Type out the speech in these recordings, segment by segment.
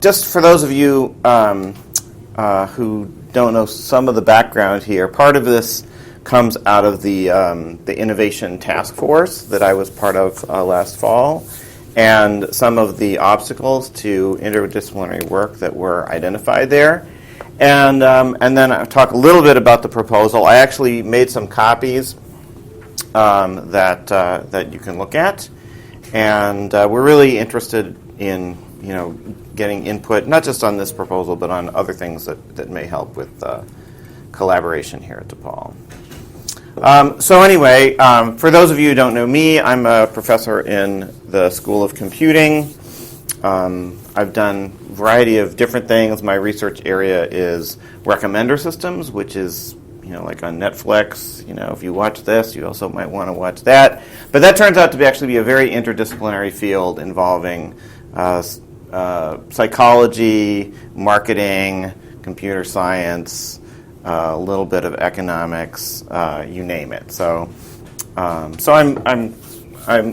just for those of you who don't know some of the background here, part of this comes out of the innovation task force that I was part of last fall, and some of the obstacles to interdisciplinary work that were identified there. And then I'll talk a little bit about the proposal. I actually made some copies that you can look at, and we're really interested in getting input not just on this proposal but on other things that may help with collaboration here at DePaul. So anyway, for those of you who don't know me, I'm a professor in the School of Computing. I've done a variety of different things. My research area is recommender systems, which is like on Netflix. If you watch this, you also might want to watch that. But that turns out to actually be a very interdisciplinary field involving psychology, marketing, computer science, a little bit of economics, you name it. So I'm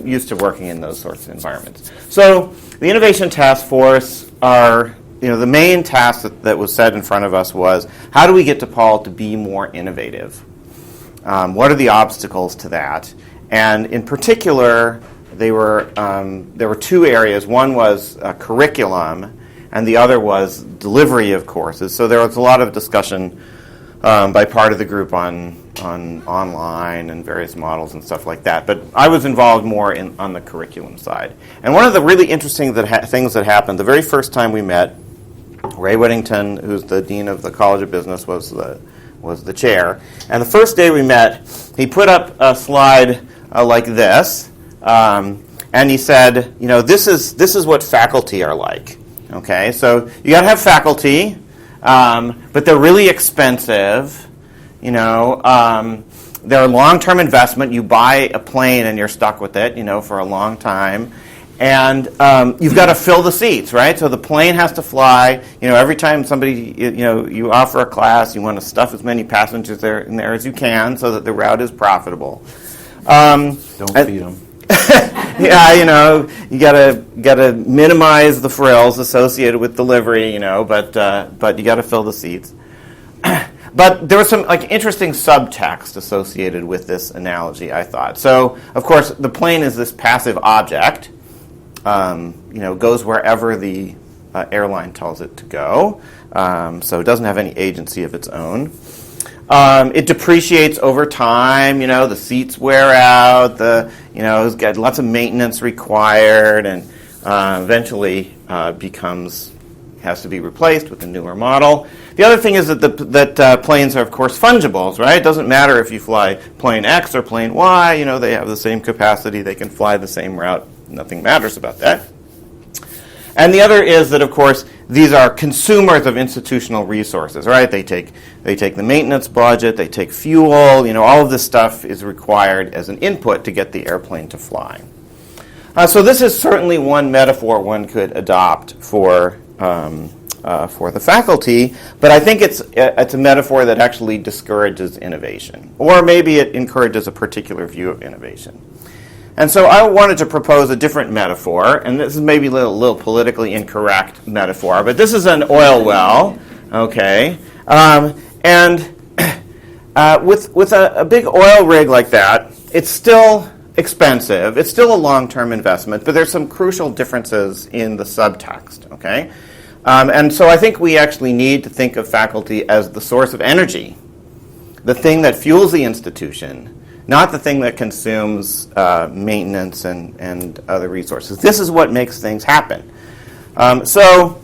used to working in those sorts of environments. So the Innovation Task Force are, the main task that was set in front of us was, how do we get DePaul to be more innovative? What are the obstacles to that? And in particular, there were two areas. One was curriculum, and the other was delivery of courses. So there was a lot of discussion by part of the group on online and various models and stuff like that. But I was involved more on the curriculum side. And one of the really interesting things that happened, the very first time we met, Ray Whittington, who's the dean of the College of Business, was the chair. And the first day we met, he put up a slide like this, and he said, this is what faculty are like. Okay, so you got to have faculty. But they're really expensive. They're a long-term investment. You buy a plane and you're stuck with it, for a long time. And you've got to fill the seats, right? So the plane has to fly. Every time somebody, you offer a class, you want to stuff as many passengers in there as you can so that the route is profitable. Don't feed them. Yeah, you gotta minimize the frills associated with delivery, but you gotta fill the seats. But there was some interesting subtext associated with this analogy, I thought. So, of course, the plane is this passive object, goes wherever the airline tells it to go, so it doesn't have any agency of its own. It depreciates over time. The seats wear out. It's got lots of maintenance required, and eventually has to be replaced with a newer model. The other thing is that planes are, of course, fungible, right? It doesn't matter if you fly plane X or plane Y. They have the same capacity. They can fly the same route. Nothing matters about that. And the other is that, of course, these are consumers of institutional resources, right? They take the maintenance budget, they take fuel, all of this stuff is required as an input to get the airplane to fly. So this is certainly one metaphor one could adopt for the faculty, but I think it's a metaphor that actually discourages innovation, or maybe it encourages a particular view of innovation. And so I wanted to propose a different metaphor, and this is maybe a little politically incorrect metaphor, but this is an oil well, okay? And with a big oil rig like that, it's still expensive. It's still a long-term investment, but there's some crucial differences in the subtext, okay? And so I think we actually need to think of faculty as the source of energy, the thing that fuels the institution, not the thing that consumes maintenance and other resources. This is what makes things happen. So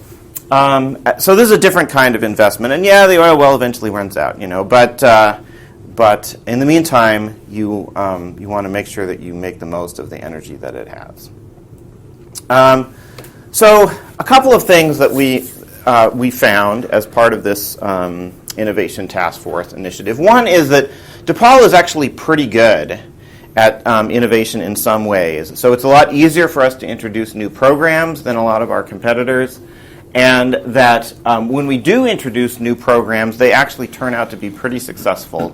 this is a different kind of investment. And yeah, the oil well eventually runs out, but in the meantime, you want to make sure that you make the most of the energy that it has. So a couple of things that we found as part of this Innovation Task Force initiative. One is that DePaul is actually pretty good at innovation in some ways. So it's a lot easier for us to introduce new programs than a lot of our competitors. And that when we do introduce new programs, they actually turn out to be pretty successful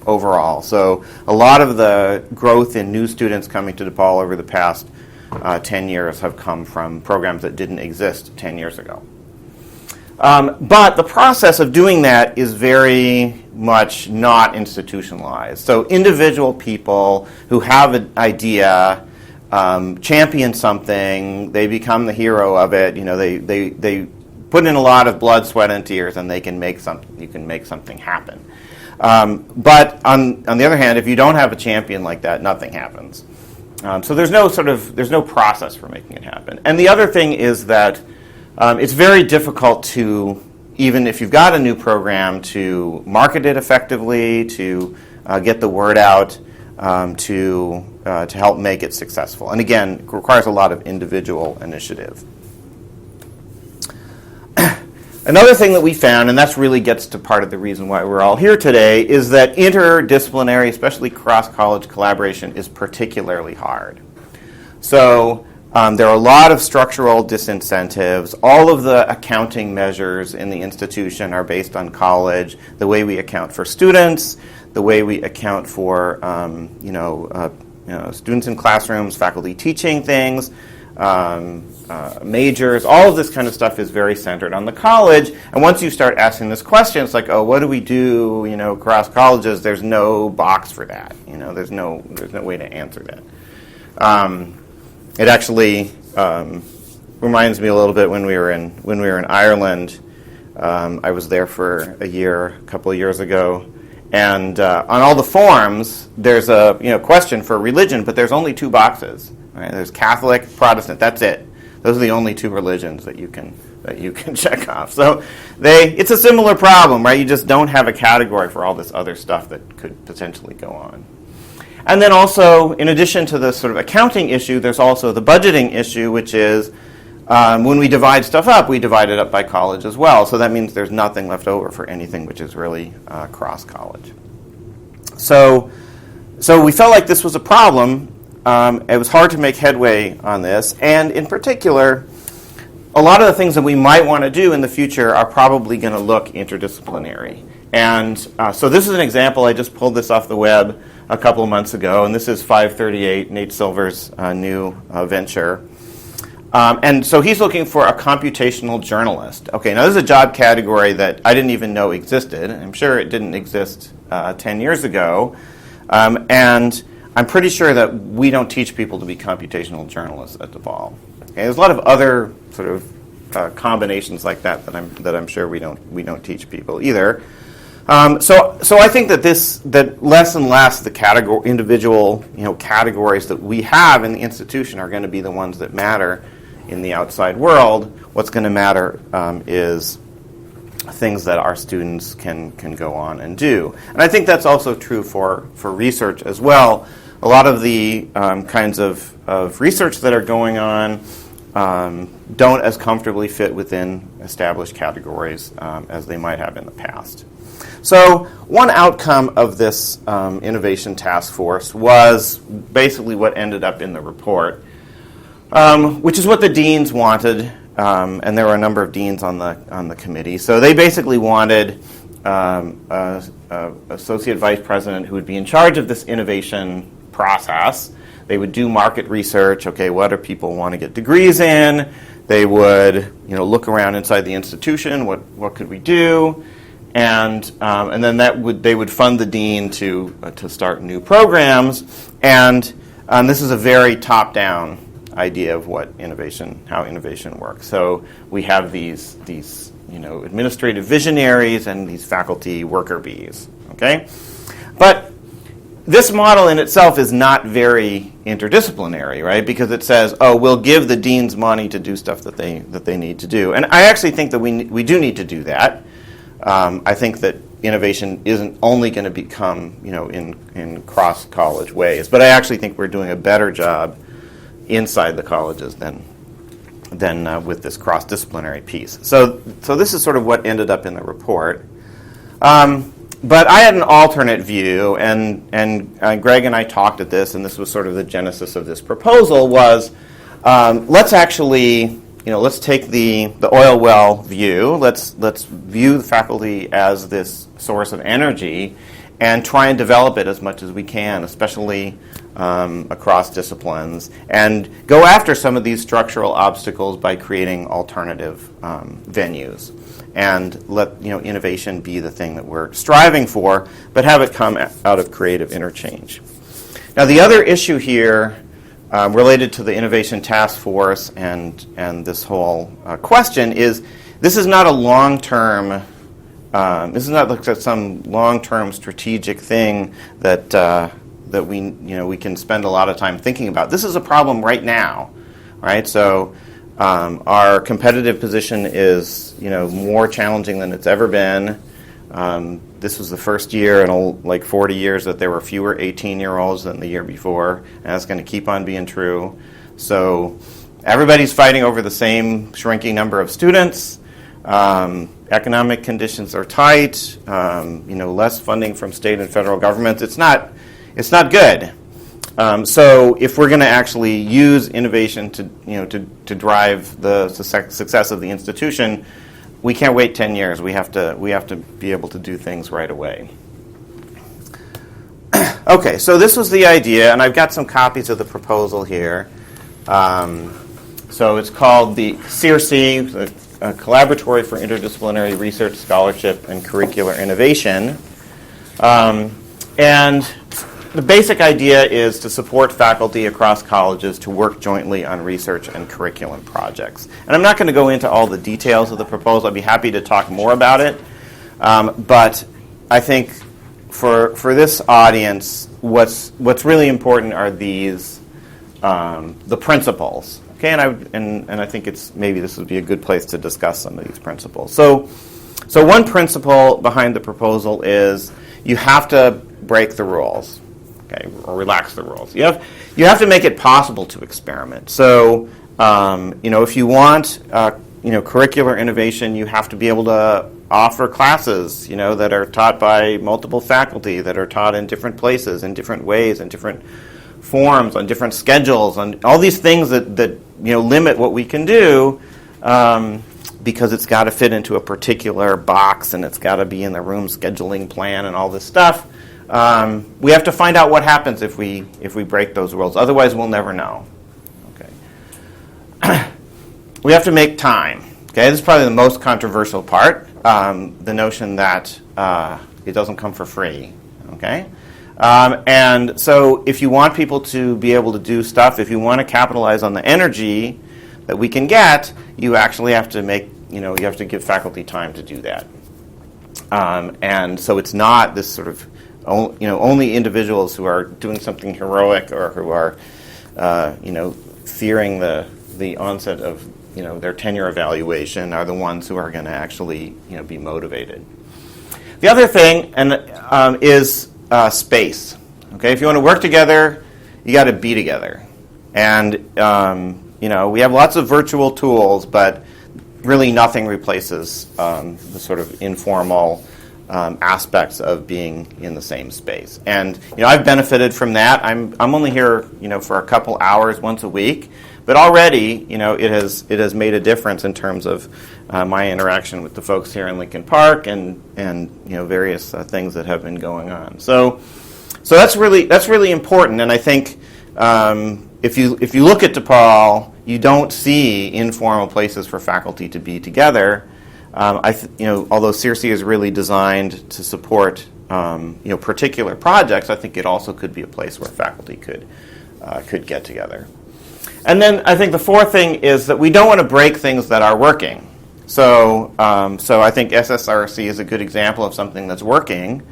overall. So a lot of the growth in new students coming to DePaul over the past 10 years have come from programs that didn't exist 10 years ago. But the process of doing that is very much not institutionalized. So individual people who have an idea, champion something, they become the hero of it. They put in a lot of blood, sweat, and tears, and they can make something. You can make something happen. But on the other hand, if you don't have a champion like that, nothing happens. So there's no process for making it happen. And the other thing is that it's very difficult to, even if you've got a new program, to market it effectively, to get the word out, to help make it successful. And again, it requires a lot of individual initiative. Another thing that we found, and that really gets to part of the reason why we're all here today, is that interdisciplinary, especially cross-college collaboration, is particularly hard. So there are a lot of structural disincentives. All of the accounting measures in the institution are based on college, the way we account for students, the way we account for students in classrooms, faculty teaching things, majors, all of this kind of stuff is very centered on the college. And once you start asking this question, it's like, oh, what do we do, across colleges? There's no box for that. There's no way to answer that. It actually reminds me a little bit when we were in Ireland. I was there for a couple of years ago, and on all the forms, there's a question for religion, but there's only two boxes. Right? There's Catholic, Protestant. That's it. Those are the only two religions that you can check off. So it's a similar problem, right? You just don't have a category for all this other stuff that could potentially go on. And then also, in addition to the sort of accounting issue, there's also the budgeting issue, which is when we divide stuff up, we divide it up by college as well. So that means there's nothing left over for anything which is really cross-college. So we felt like this was a problem. It was hard to make headway on this. And in particular, a lot of the things that we might want to do in the future are probably going to look interdisciplinary. And so this is an example. I just pulled this off the web a couple of months ago, and this is 538, Nate Silver's new venture. And so he's looking for a computational journalist. Okay, now this is a job category that I didn't even know existed. I'm sure it didn't exist 10 years ago. And I'm pretty sure that we don't teach people to be computational journalists at DePaul. Okay, there's a lot of other sort of combinations like that I'm sure we don't teach people either. So I think that less and less the individual categories that we have in the institution are going to be the ones that matter in the outside world. What's going to matter is things that our students can go on and do. And I think that's also true for research as well. A lot of the kinds of research that are going on don't as comfortably fit within established categories as they might have in the past. So one outcome of this innovation task force was basically what ended up in the report, which is what the deans wanted, and there were a number of deans on the committee. So they basically wanted associate vice president who would be in charge of this innovation process. They would do market research. Okay, what do people want to get degrees in? They would look around inside the institution. What could we do? And then they would fund the dean to start new programs. And this is a very top-down idea of how innovation works. So we have these administrative visionaries and these faculty worker bees. Okay, but this model in itself is not very interdisciplinary, right? Because it says, oh, we'll give the deans money to do stuff that they need to do. And I actually think that we do need to do that. I think that innovation isn't only going to become, in cross-college ways, but I actually think we're doing a better job inside the colleges than with this cross-disciplinary piece. So this is sort of what ended up in the report. But I had an alternate view, and Greg and I talked at this, and this was sort of the genesis of this proposal, was let's actually, let's take the oil well view, let's view the faculty as this source of energy, and try and develop it as much as we can, especially across disciplines, and go after some of these structural obstacles by creating alternative venues, and let innovation be the thing that we're striving for, but have it come out of creative interchange. Now, the other issue here related to the Innovation Task Force and this whole question is this is not a long-term. This is not like some long-term strategic thing that we can spend a lot of time thinking about. This is a problem right now, right? So our competitive position is more challenging than it's ever been. This was the first year in like 40 years that there were fewer 18-year-olds than the year before, and that's going to keep on being true. So everybody's fighting over the same shrinking number of students. Economic conditions are tight. Less funding from state and federal governments. It's not good. So if we're going to actually use innovation to drive the success of the institution, we can't wait 10 years. We have to be able to do things right away. Okay, so this was the idea, and I've got some copies of the proposal here. So it's called the CRC, the Collaboratory for Interdisciplinary Research, Scholarship, and Curricular Innovation. And the basic idea is to support faculty across colleges to work jointly on research and curriculum projects. And I'm not going to go into all the details of the proposal. I'd be happy to talk more about it. But I think for this audience, what's really important are these the principles. Okay, and I think maybe this would be a good place to discuss some of these principles. So one principle behind the proposal is you have to break the rules, okay, or relax the rules. You have to make it possible to experiment. So if you want curricular innovation, you have to be able to offer classes that are taught by multiple faculty, that are taught in different places, in different ways, in different forms, on different schedules, on all these things that limit what we can do, because it's got to fit into a particular box and it's got to be in the room scheduling plan and all this stuff. We have to find out what happens if we break those rules. Otherwise, we'll never know. Okay. We have to make time. Okay, this is probably the most controversial part. The notion that it doesn't come for free. Okay. And so if you want people to be able to do stuff, if you want to capitalize on the energy that we can get, you actually have to you have to give faculty time to do that. And so it's not this sort of, only individuals who are doing something heroic or who are, fearing the onset of, their tenure evaluation are the ones who are going to actually, be motivated. The other thing is space. Okay, if you want to work together, you got to be together. And we have lots of virtual tools, but really nothing replaces the sort of informal aspects of being in the same space. And I've benefited from that. I'm only here for a couple hours once a week, but already it has made a difference in terms of my interaction with the folks here in Lincoln Park and various things that have been going on. So that's really important. And I think if you look at DePaul, you don't see informal places for faculty to be together. Although CRC is really designed to support particular projects, I think it also could be a place where faculty could get together. And then I think the fourth thing is that we don't want to break things that are working. So I think SSRC is a good example of something that's working.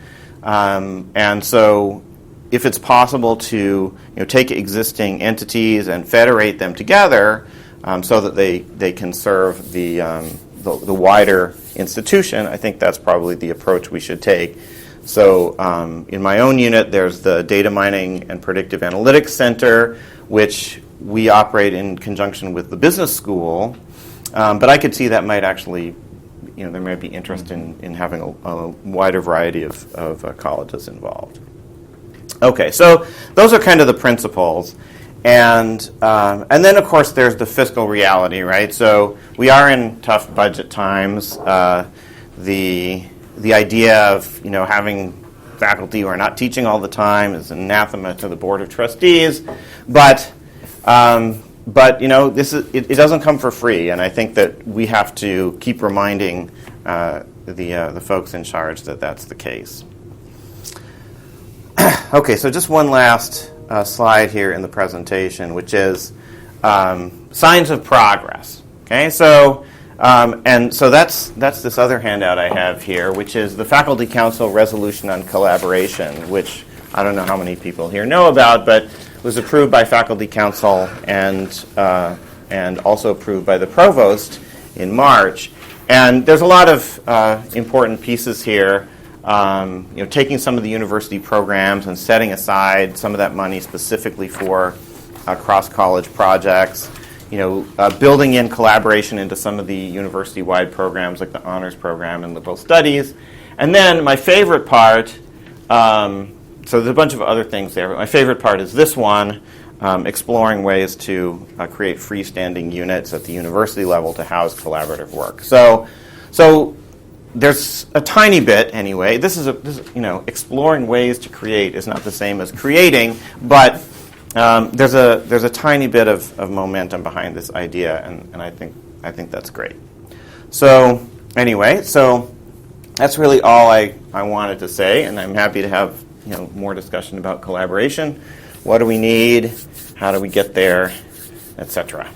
And so if it's possible to take existing entities and federate them together so that they can serve the wider institution, I think that's probably the approach we should take. So in my own unit, there's the Data Mining and Predictive Analytics Center, which we operate in conjunction with the business school. But I could see that might actually, there might be interest in having a wider variety of colleges involved. Okay, so those are kind of the principles. And then, of course, there's the fiscal reality, right? So we are in tough budget times. The idea of having faculty who are not teaching all the time is anathema to the Board of Trustees. But it doesn't come for free, and I think that we have to keep reminding the folks in charge that that's the case. Okay, so just one last slide here in the presentation, which is signs of progress. Okay, so that's this other handout I have here, which is the Faculty Council Resolution on Collaboration, which I don't know how many people here know about, but was approved by Faculty Council and also approved by the Provost in March. And there's a lot of important pieces here. Taking some of the university programs and setting aside some of that money specifically for cross-college projects. Building in collaboration into some of the university-wide programs like the honors program and liberal studies. And then my favorite part, so there's a bunch of other things there, but my favorite part is this one, exploring ways to create freestanding units at the university level to house collaborative work. So there's a tiny bit anyway. This is exploring ways to create is not the same as creating, but there's a tiny bit of momentum behind this idea, and I think that's great. So anyway, so that's really all I wanted to say, and I'm happy to have more discussion about collaboration. What do we need? How do we get there? Etc.